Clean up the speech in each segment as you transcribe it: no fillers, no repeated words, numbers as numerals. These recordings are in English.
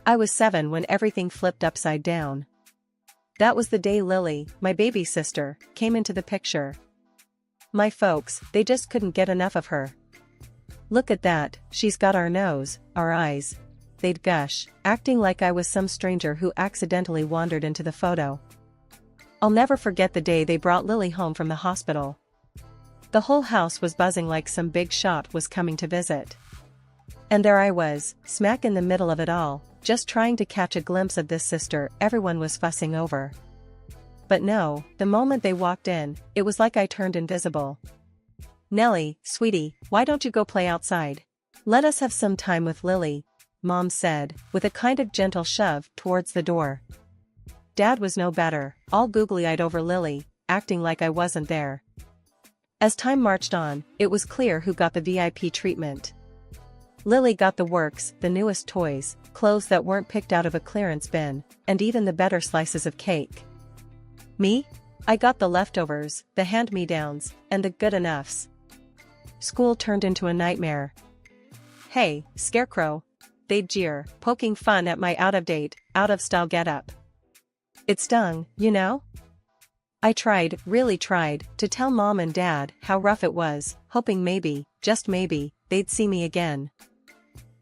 I was 7 when everything flipped upside down. That was the day Lily, my baby sister, came into the picture. My folks, they just couldn't get enough of her. "Look at that, she's got our nose, our eyes," they'd gush, acting like I was some stranger who accidentally wandered into the photo. I'll never forget the day they brought Lily home from the hospital. The whole house was buzzing like some big shot was coming to visit. And there I was, smack in the middle of it all, just trying to catch a glimpse of this sister everyone was fussing over. But no, the moment they walked in, it was like I turned invisible. "Nellie, sweetie, why don't you go play outside? Let us have some time with Lily," Mom said, with a kind of gentle shove towards the door. Dad was no better, all googly-eyed over Lily, acting like I wasn't there. As time marched on, it was clear who got the VIP treatment. Lily got the works, the newest toys, clothes that weren't picked out of a clearance bin, and even the better slices of cake. Me? I got the leftovers, the hand-me-downs, and the good enoughs. School turned into a nightmare. "Hey, Scarecrow," they'd jeer, poking fun at my out-of-date, out-of-style getup. It stung, you know? I tried, really tried, to tell Mom and Dad how rough it was, hoping maybe, just maybe, they'd see me again.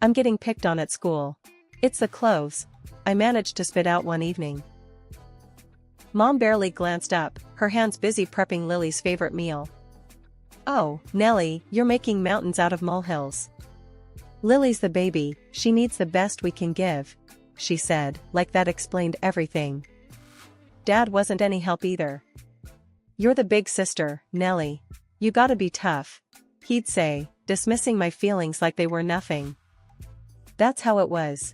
"I'm getting picked on at school. It's the clothes," I managed to spit out one evening. Mom barely glanced up, her hands busy prepping Lily's favorite meal. "Oh, Nellie, you're making mountains out of molehills. Lily's the baby, she needs the best we can give," she said, like that explained everything. Dad wasn't any help either. "You're the big sister, Nellie. You gotta be tough," he'd say, dismissing my feelings like they were nothing. That's how it was.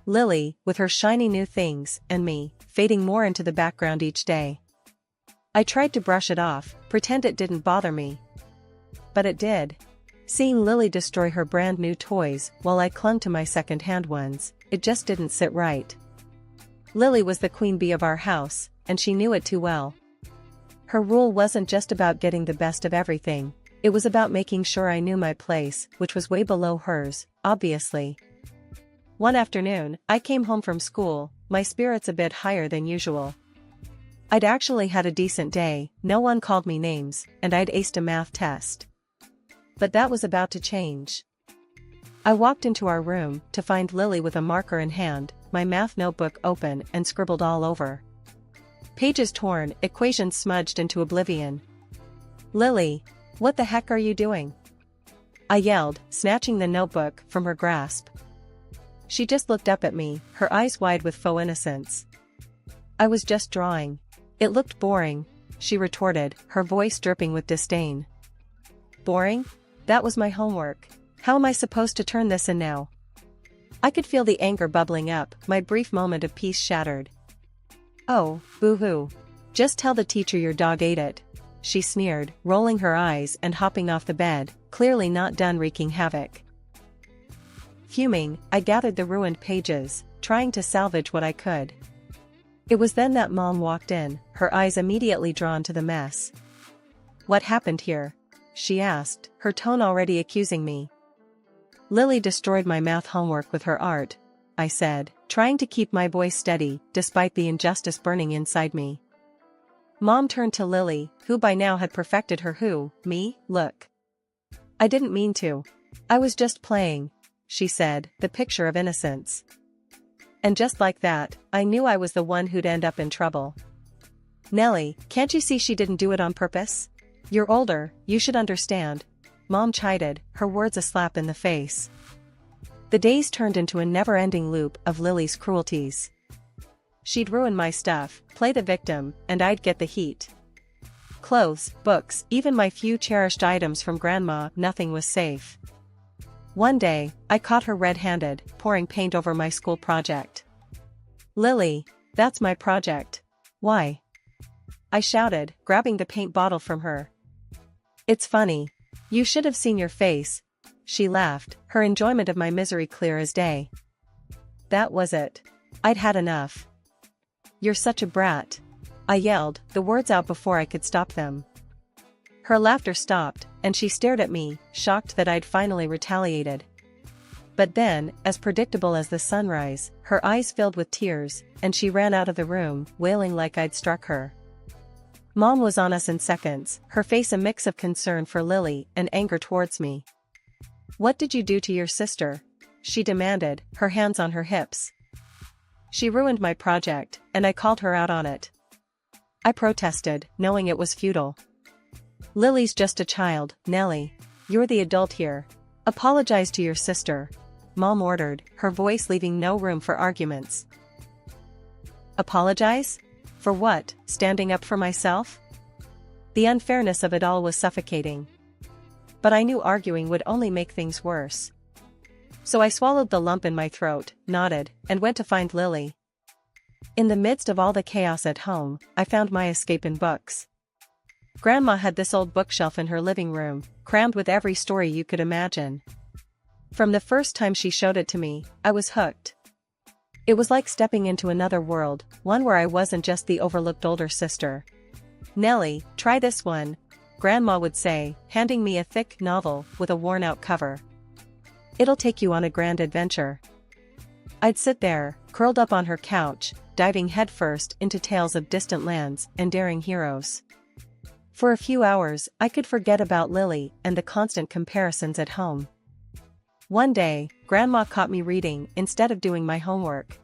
Lily, with her shiny new things, and me, fading more into the background each day. I tried to brush it off, pretend it didn't bother me. But it did. Seeing Lily destroy her brand new toys while I clung to my second-hand ones, it just didn't sit right. Lily was the queen bee of our house, and she knew it too well. Her rule wasn't just about getting the best of everything, it was about making sure I knew my place, which was way below hers, obviously. One afternoon, I came home from school, my spirits a bit higher than usual. I'd actually had a decent day, no one called me names, and I'd aced a math test. But that was about to change. I walked into our room to find Lily with a marker in hand, my math notebook open and scribbled all over. Pages torn, equations smudged into oblivion. "Lily, what the heck are you doing?" I yelled, snatching the notebook from her grasp. She just looked up at me, her eyes wide with faux innocence. "I was just drawing. It looked boring," she retorted, her voice dripping with disdain. "Boring? That was my homework. How am I supposed to turn this in now?" I could feel the anger bubbling up, my brief moment of peace shattered. "Oh, boo-hoo. Just tell the teacher your dog ate it," she sneered, rolling her eyes and hopping off the bed, clearly not done wreaking havoc. Fuming, I gathered the ruined pages, trying to salvage what I could. It was then that Mom walked in, her eyes immediately drawn to the mess. "What happened here?" she asked, her tone already accusing me. "Lily destroyed my math homework with her art," I said, trying to keep my voice steady, despite the injustice burning inside me. Mom turned to Lily, who by now had perfected her me look. "I didn't mean to. I was just playing," she said, the picture of innocence. And just like that, I knew I was the one who'd end up in trouble. "Nellie, can't you see she didn't do it on purpose? You're older, you should understand," Mom chided, her words a slap in the face. The days turned into a never-ending loop of Lily's cruelties. She'd ruin my stuff, play the victim, and I'd get the heat. Clothes, books, even my few cherished items from Grandma, nothing was safe. One day, I caught her red-handed, pouring paint over my school project. "Lily, that's my project. Why?" I shouted, grabbing the paint bottle from her. "It's funny. You should have seen your face," she laughed, her enjoyment of my misery clear as day. That was it. I'd had enough. "You're such a brat," I yelled, the words out before I could stop them. Her laughter stopped, and she stared at me, shocked that I'd finally retaliated. But then, as predictable as the sunrise, her eyes filled with tears, and she ran out of the room, wailing like I'd struck her. Mom was on us in seconds, her face a mix of concern for Lily and anger towards me. "What did you do to your sister?" she demanded, her hands on her hips. "She ruined my project, and I called her out on it." I protested, knowing it was futile. "Lily's just a child, Nellie. You're the adult here. Apologize to your sister," Mom ordered, her voice leaving no room for arguments. Apologize? For what? Standing up for myself? The unfairness of it all was suffocating. But I knew arguing would only make things worse. So I swallowed the lump in my throat, nodded, and went to find Lily. In the midst of all the chaos at home, I found my escape in books. Grandma had this old bookshelf in her living room, crammed with every story you could imagine. From the first time she showed it to me, I was hooked. It was like stepping into another world, one where I wasn't just the overlooked older sister. "Nellie, try this one," Grandma would say, handing me a thick novel with a worn-out cover. "It'll take you on a grand adventure." I'd sit there, curled up on her couch, diving headfirst into tales of distant lands and daring heroes. For a few hours, I could forget about Lily and the constant comparisons at home. One day, Grandma caught me reading instead of doing my homework.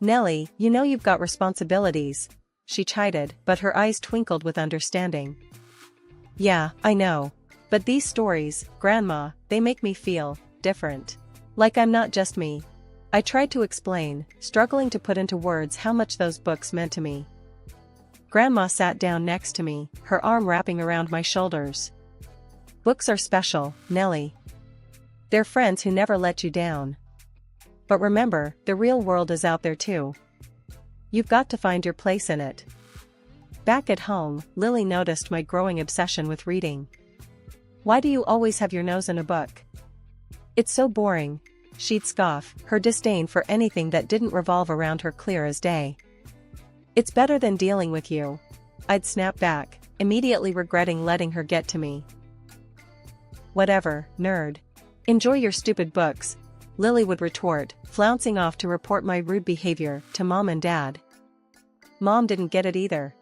"Nellie, you know you've got responsibilities," she chided, but her eyes twinkled with understanding. "Yeah, I know. But these stories, Grandma, they make me feel different. Like I'm not just me." I tried to explain, struggling to put into words how much those books meant to me. Grandma sat down next to me, her arm wrapping around my shoulders. "Books are special, Nellie. They're friends who never let you down. But remember, the real world is out there too. You've got to find your place in it." Back at home, Lily noticed my growing obsession with reading. "Why do you always have your nose in a book? It's so boring," she'd scoff, her disdain for anything that didn't revolve around her clear as day. "It's better than dealing with you," I'd snap back, immediately regretting letting her get to me. "Whatever, nerd. Enjoy your stupid books," Lily would retort, flouncing off to report my rude behavior to Mom and Dad. Mom didn't get it either.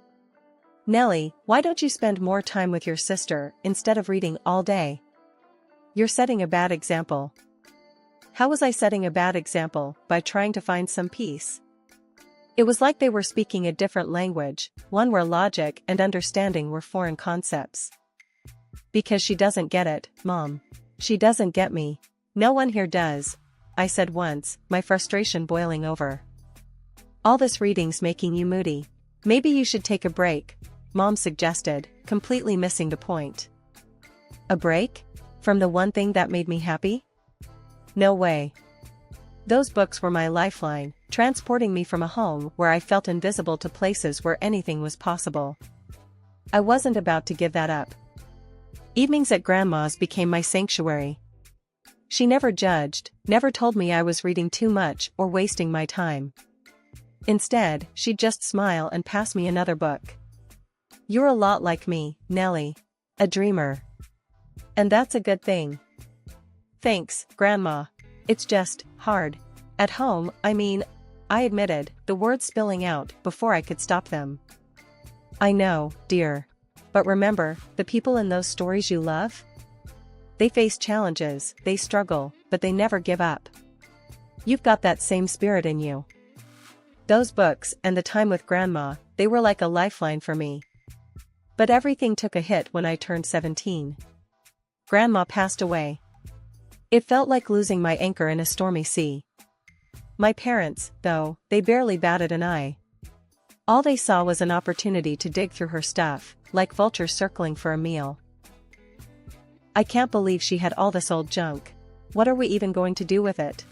"Nellie, why don't you spend more time with your sister instead of reading all day? You're setting a bad example." How was I setting a bad example? By trying to find some peace? It was like they were speaking a different language, one where logic and understanding were foreign concepts. "Because she doesn't get it, Mom. She doesn't get me. No one here does," I said once, my frustration boiling over. "All this reading's making you moody. Maybe you should take a break," Mom suggested, completely missing the point. A break? From the one thing that made me happy? No way. Those books were my lifeline, transporting me from a home where I felt invisible to places where anything was possible. I wasn't about to give that up. Evenings at Grandma's became my sanctuary. She never judged, never told me I was reading too much or wasting my time. Instead, she'd just smile and pass me another book. "You're a lot like me, Nellie. A dreamer. And that's a good thing." "Thanks, Grandma. It's just hard. At home, I admitted, the words spilling out before I could stop them. "I know, dear. But remember, the people in those stories you love? They face challenges, they struggle, but they never give up. You've got that same spirit in you." Those books and the time with Grandma, they were like a lifeline for me. But everything took a hit when I turned 17. Grandma passed away. It felt like losing my anchor in a stormy sea. My parents, though, they barely batted an eye. All they saw was an opportunity to dig through her stuff, like vultures circling for a meal. "I can't believe she had all this old junk. What are we even going to do with it?"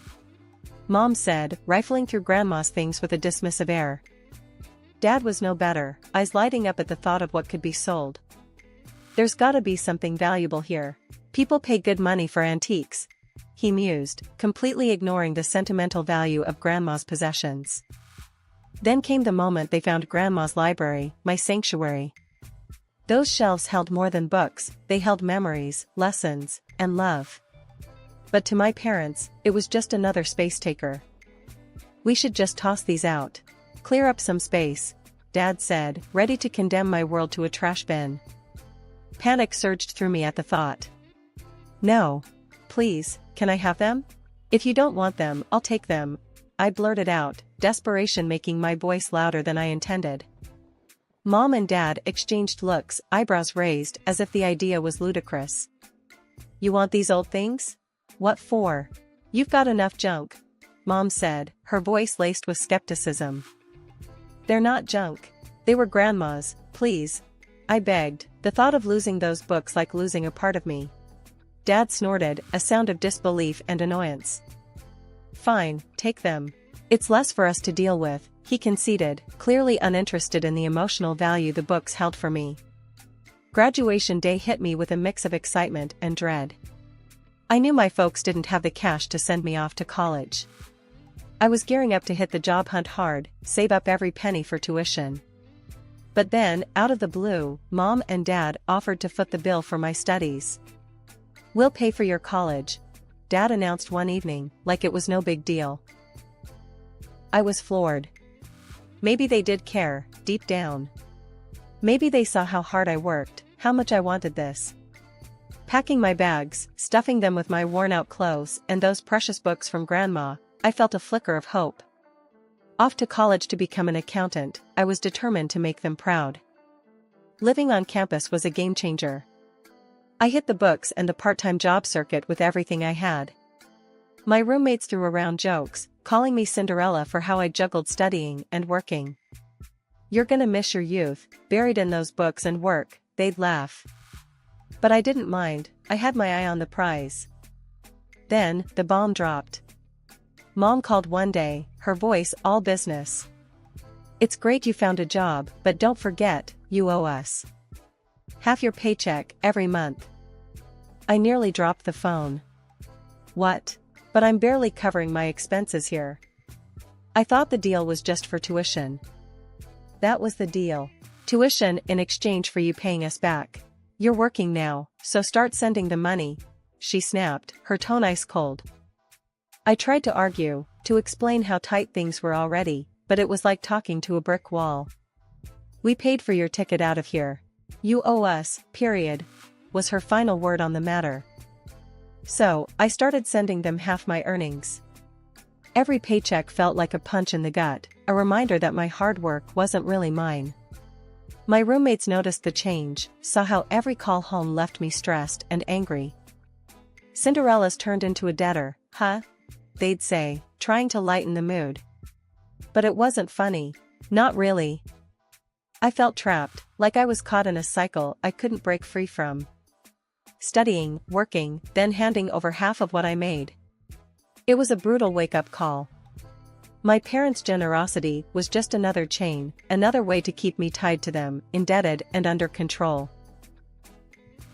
Mom said, rifling through Grandma's things with a dismissive air. Dad was no better, eyes lighting up at the thought of what could be sold. "There's gotta be something valuable here. People pay good money for antiques," he mused, completely ignoring the sentimental value of Grandma's possessions. Then came the moment they found Grandma's library, my sanctuary. Those shelves held more than books, they held memories, lessons, and love. But to my parents, it was just another space taker. We should just toss these out. Clear up some space, Dad said, ready to condemn my world to a trash bin. Panic surged through me at the thought. No. Please, can I have them? If you don't want them, I'll take them, I blurted out, desperation making my voice louder than I intended. Mom and Dad exchanged looks, eyebrows raised as if the idea was ludicrous. You want these old things? What for? You've got enough junk, Mom said, her voice laced with skepticism. They're not junk. They were Grandma's, please, I begged, the thought of losing those books like losing a part of me. Dad snorted, a sound of disbelief and annoyance. Fine, take them. It's less for us to deal with, he conceded, clearly uninterested in the emotional value the books held for me. Graduation day hit me with a mix of excitement and dread. I knew my folks didn't have the cash to send me off to college. I was gearing up to hit the job hunt hard, save up every penny for tuition. But then, out of the blue, Mom and Dad offered to foot the bill for my studies. We'll pay for your college, Dad announced one evening, like it was no big deal. I was floored. Maybe they did care, deep down. Maybe they saw how hard I worked, how much I wanted this. Packing my bags, stuffing them with my worn-out clothes and those precious books from Grandma, I felt a flicker of hope. Off to college to become an accountant, I was determined to make them proud. Living on campus was a game-changer. I hit the books and the part-time job circuit with everything I had. My roommates threw around jokes, calling me Cinderella for how I juggled studying and working. You're gonna miss your youth, buried in those books and work, they'd laugh. But I didn't mind, I had my eye on the prize. Then, the bomb dropped. Mom called one day, her voice all business. It's great you found a job, but don't forget, you owe us half your paycheck every month. I nearly dropped the phone. What? But I'm barely covering my expenses here. I thought the deal was just for tuition. That was the deal. Tuition in exchange for you paying us back. You're working now, so start sending the money, she snapped, her tone ice cold. I tried to argue, to explain how tight things were already, but it was like talking to a brick wall. We paid for your ticket out of here. You owe us, period, was her final word on the matter. So, I started sending them half my earnings. Every paycheck felt like a punch in the gut, a reminder that my hard work wasn't really mine. My roommates noticed the change, saw how every call home left me stressed and angry. Cinderella's turned into a debtor, huh? They'd say, trying to lighten the mood. But it wasn't funny. Not really. I felt trapped, like I was caught in a cycle I couldn't break free from. Studying, working, then handing over half of what I made. It was a brutal wake-up call. My parents' generosity was just another chain, another way to keep me tied to them, indebted and under control.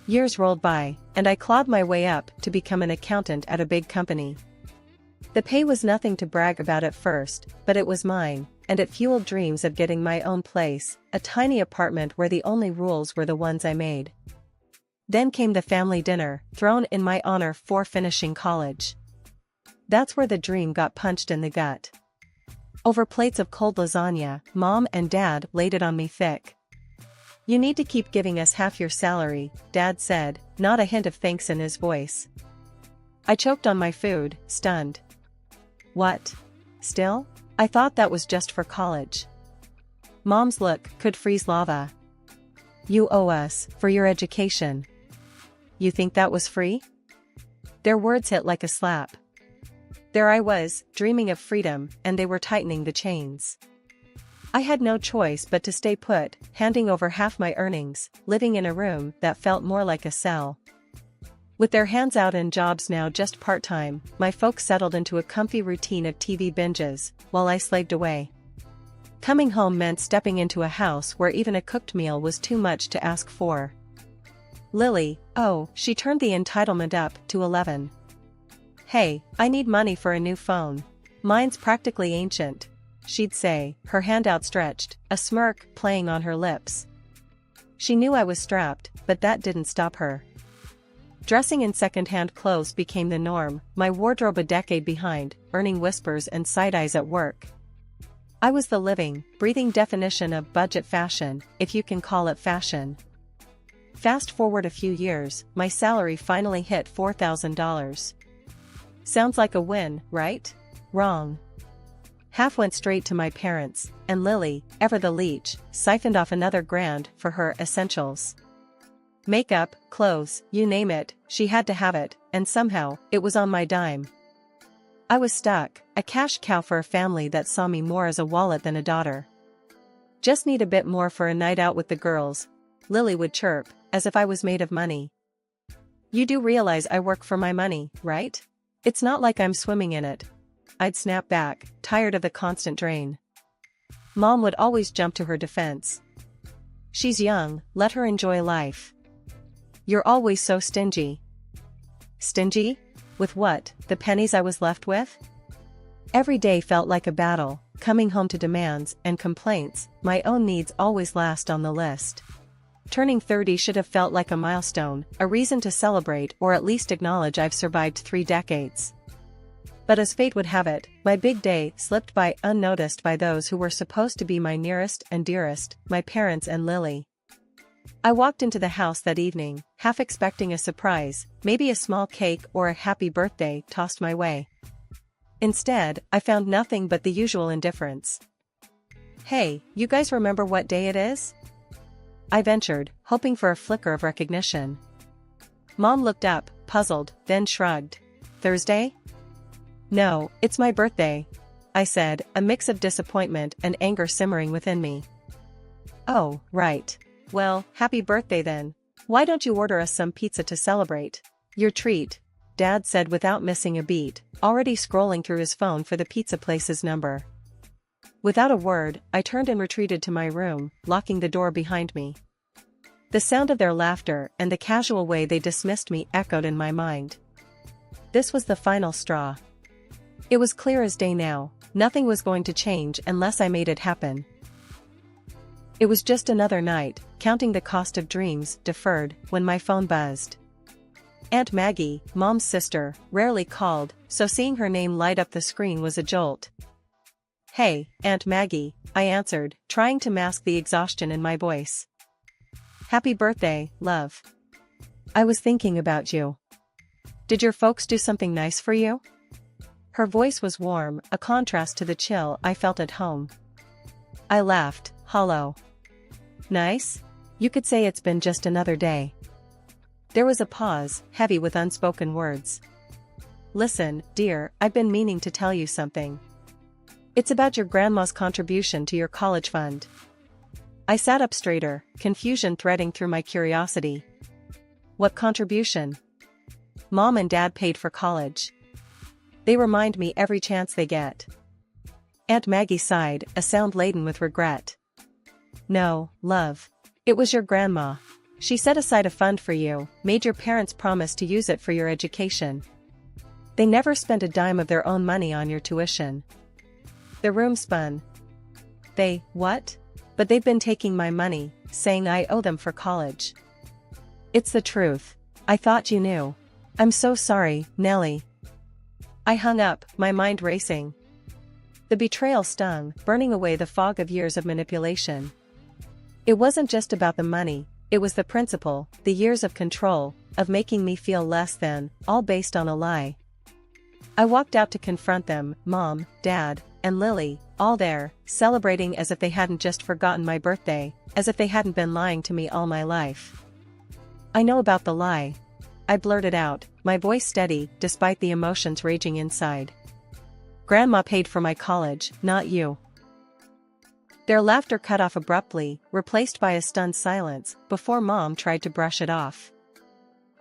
Years rolled by, and I clawed my way up to become an accountant at a big company. The pay was nothing to brag about at first, but it was mine, and it fueled dreams of getting my own place, a tiny apartment where the only rules were the ones I made. Then came the family dinner, thrown in my honor for finishing college. That's where the dream got punched in the gut. Over plates of cold lasagna, Mom and Dad laid it on me thick. You need to keep giving us half your salary, Dad said, not a hint of thanks in his voice. I choked on my food, stunned. What? Still? I thought that was just for college. Mom's look could freeze lava. You owe us, for your education. You think that was free? Their words hit like a slap. There I was, dreaming of freedom, and they were tightening the chains. I had no choice but to stay put, handing over half my earnings, living in a room that felt more like a cell. With their hands out and jobs now just part-time, my folks settled into a comfy routine of TV binges, while I slaved away. Coming home meant stepping into a house where even a cooked meal was too much to ask for. Lily, oh, she turned the entitlement up to 11. Hey, I need money for a new phone. Mine's practically ancient, she'd say, her hand outstretched, a smirk playing on her lips. She knew I was strapped, but that didn't stop her. Dressing in second-hand clothes became the norm, my wardrobe a decade behind, earning whispers and side-eyes at work. I was the living, breathing definition of budget fashion, if you can call it fashion. Fast forward a few years, my salary finally hit $4,000. Sounds like a win, right? Wrong. Half went straight to my parents, and Lily, ever the leech, siphoned off another grand for her essentials. Makeup, clothes, you name it, she had to have it, and somehow, it was on my dime. I was stuck, a cash cow for a family that saw me more as a wallet than a daughter. Just need a bit more for a night out with the girls, Lily would chirp, as if I was made of money. You do realize I work for my money, right? It's not like I'm swimming in it. I'd snap back, tired of the constant drain. Mom would always jump to her defense. She's young, let her enjoy life. You're always so stingy. Stingy? With what, the pennies I was left with? Every day felt like a battle, coming home to demands and complaints, my own needs always last on the list. Turning 30 should have felt like a milestone, a reason to celebrate or at least acknowledge I've survived 3 decades. But as fate would have it, my big day slipped by unnoticed by those who were supposed to be my nearest and dearest, my parents and Lily. I walked into the house that evening, half expecting a surprise, maybe a small cake or a happy birthday tossed my way. Instead, I found nothing but the usual indifference. Hey, you guys remember what day it is? I ventured, hoping for a flicker of recognition. Mom looked up, puzzled, then shrugged. Thursday? No, it's my birthday, I said, a mix of disappointment and anger simmering within me. Oh, right. Well, happy birthday then. Why don't you order us some pizza to celebrate? Your treat, Dad said without missing a beat, already scrolling through his phone for the pizza place's number. Without a word, I turned and retreated to my room, locking the door behind me. The sound of their laughter and the casual way they dismissed me echoed in my mind. This was the final straw. It was clear as day now, nothing was going to change unless I made it happen. It was just another night, counting the cost of dreams deferred, when my phone buzzed. Aunt Maggie, Mom's sister, rarely called, so seeing her name light up the screen was a jolt. Hey, Aunt Maggie, I answered, trying to mask the exhaustion in my voice. Happy birthday, love. I was thinking about you. Did your folks do something nice for you? Her voice was warm, a contrast to the chill I felt at home. I laughed, hollow. Nice? You could say it's been just another day. There was a pause, heavy with unspoken words. Listen, dear, I've been meaning to tell you something. It's about your grandma's contribution to your college fund. I sat up straighter, confusion threading through my curiosity. What contribution? Mom and Dad paid for college. They remind me every chance they get. Aunt Maggie sighed, a sound laden with regret. No, love. It was your grandma. She set aside a fund for you, made your parents promise to use it for your education. They never spent a dime of their own money on your tuition. The room spun. They, what? But they've been taking my money, saying I owe them for college. It's the truth. I thought you knew. I'm so sorry, Nellie. I hung up, my mind racing. The betrayal stung, burning away the fog of years of manipulation. It wasn't just about the money, it was the principle, the years of control, of making me feel less than, all based on a lie. I walked out to confront them, Mom, Dad, and Lily, all there, celebrating as if they hadn't just forgotten my birthday, as if they hadn't been lying to me all my life. I know about the lie. I blurted out, my voice steady, despite the emotions raging inside. Grandma paid for my college, not you. Their laughter cut off abruptly, replaced by a stunned silence, before Mom tried to brush it off.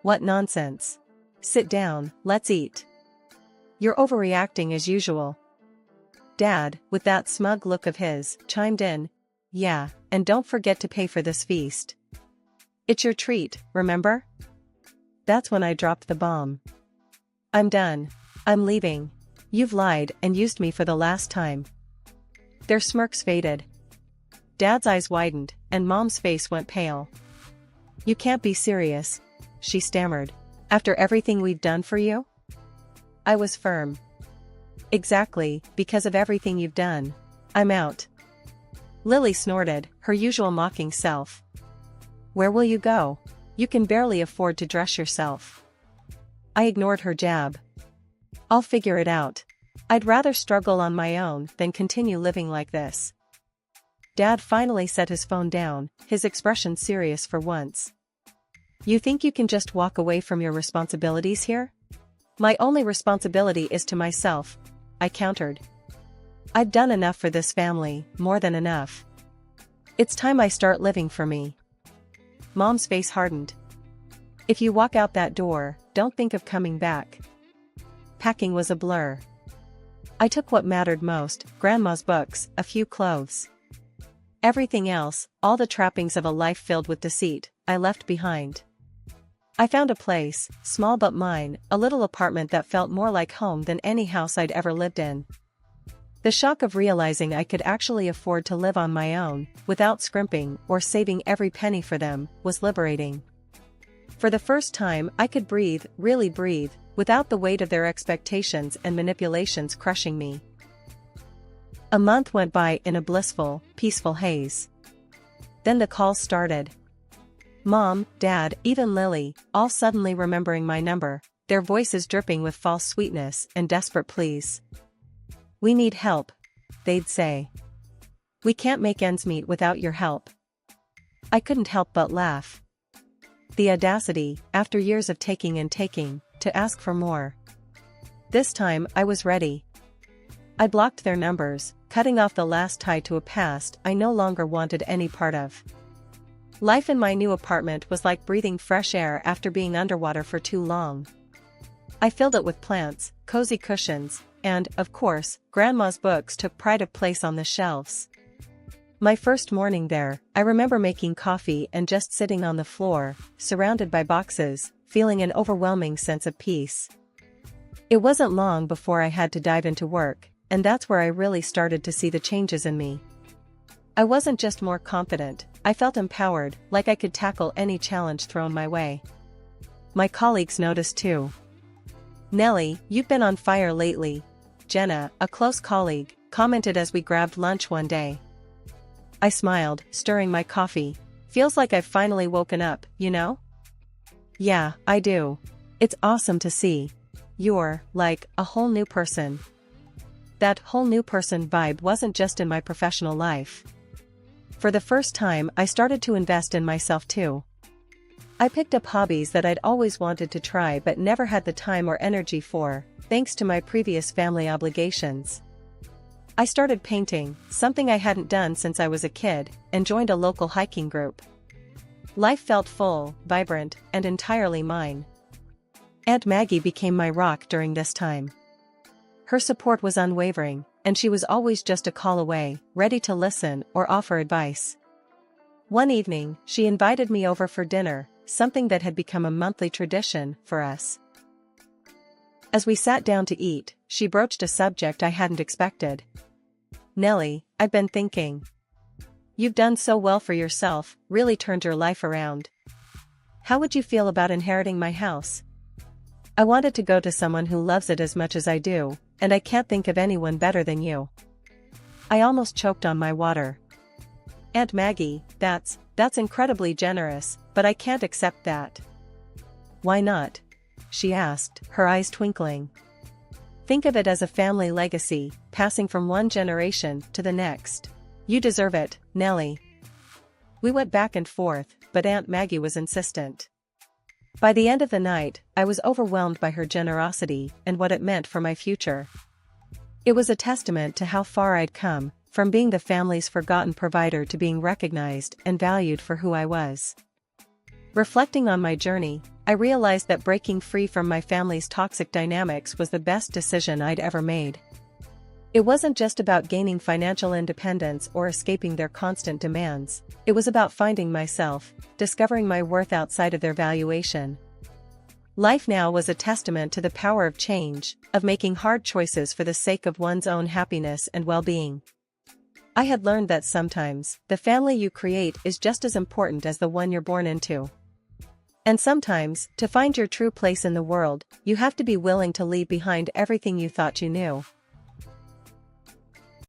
What nonsense. Sit down, let's eat. You're overreacting as usual. Dad, with that smug look of his, chimed in. Yeah, and don't forget to pay for this feast. It's your treat, remember? That's when I dropped the bomb. I'm done. I'm leaving. You've lied and used me for the last time. Their smirks faded. Dad's eyes widened, and Mom's face went pale. You can't be serious, she stammered. After everything we've done for you? I was firm. Exactly, because of everything you've done. I'm out. Lily snorted, her usual mocking self. Where will you go? You can barely afford to dress yourself. I ignored her jab. I'll figure it out. I'd rather struggle on my own than continue living like this. Dad finally set his phone down, his expression serious for once. You think you can just walk away from your responsibilities here? My only responsibility is to myself, I countered. I've done enough for this family, more than enough. It's time I start living for me. Mom's face hardened. If you walk out that door, don't think of coming back. Packing was a blur. I took what mattered most, Grandma's books, a few clothes. Everything else, all the trappings of a life filled with deceit, I left behind. I found a place, small but mine, a little apartment that felt more like home than any house I'd ever lived in. The shock of realizing I could actually afford to live on my own, without scrimping or saving every penny for them, was liberating. For the first time, I could breathe, really breathe, without the weight of their expectations and manipulations crushing me. A month went by in a blissful, peaceful haze. Then the calls started. Mom, Dad, even Lily, all suddenly remembering my number, their voices dripping with false sweetness and desperate pleas. We need help, they'd say. We can't make ends meet without your help. I couldn't help but laugh. The audacity, after years of taking and taking, to ask for more. This time, I was ready. I blocked their numbers, cutting off the last tie to a past I no longer wanted any part of. Life in my new apartment was like breathing fresh air after being underwater for too long. I filled it with plants, cozy cushions, and, of course, Grandma's books took pride of place on the shelves. My first morning there, I remember making coffee and just sitting on the floor, surrounded by boxes, feeling an overwhelming sense of peace. It wasn't long before I had to dive into work, and that's where I really started to see the changes in me. I wasn't just more confident, I felt empowered, like I could tackle any challenge thrown my way. My colleagues noticed too. Nellie, you've been on fire lately, Jenna, a close colleague, commented as we grabbed lunch one day. I smiled, stirring my coffee. Feels like I've finally woken up, you know? Yeah, I do. It's awesome to see. You're, like, a whole new person. That whole new person vibe wasn't just in my professional life. For the first time, I started to invest in myself too. I picked up hobbies that I'd always wanted to try but never had the time or energy for, thanks to my previous family obligations. I started painting, something I hadn't done since I was a kid, and joined a local hiking group. Life felt full, vibrant, and entirely mine. Aunt Maggie became my rock during this time. Her support was unwavering, and she was always just a call away, ready to listen or offer advice. One evening, she invited me over for dinner, something that had become a monthly tradition for us. As we sat down to eat, she broached a subject I hadn't expected. Nellie, I've been thinking. You've done so well for yourself, really turned your life around. How would you feel about inheriting my house? I wanted to go to someone who loves it as much as I do, and I can't think of anyone better than you. I almost choked on my water. Aunt Maggie, that's incredibly generous, but I can't accept that. Why not? She asked, her eyes twinkling. Think of it as a family legacy, passing from one generation to the next. You deserve it, Nellie. We went back and forth, but Aunt Maggie was insistent. By the end of the night, I was overwhelmed by her generosity and what it meant for my future. It was a testament to how far I'd come, from being the family's forgotten provider to being recognized and valued for who I was. Reflecting on my journey, I realized that breaking free from my family's toxic dynamics was the best decision I'd ever made. It wasn't just about gaining financial independence or escaping their constant demands, it was about finding myself, discovering my worth outside of their valuation. Life now was a testament to the power of change, of making hard choices for the sake of one's own happiness and well-being. I had learned that sometimes, the family you create is just as important as the one you're born into. And sometimes, to find your true place in the world, you have to be willing to leave behind everything you thought you knew.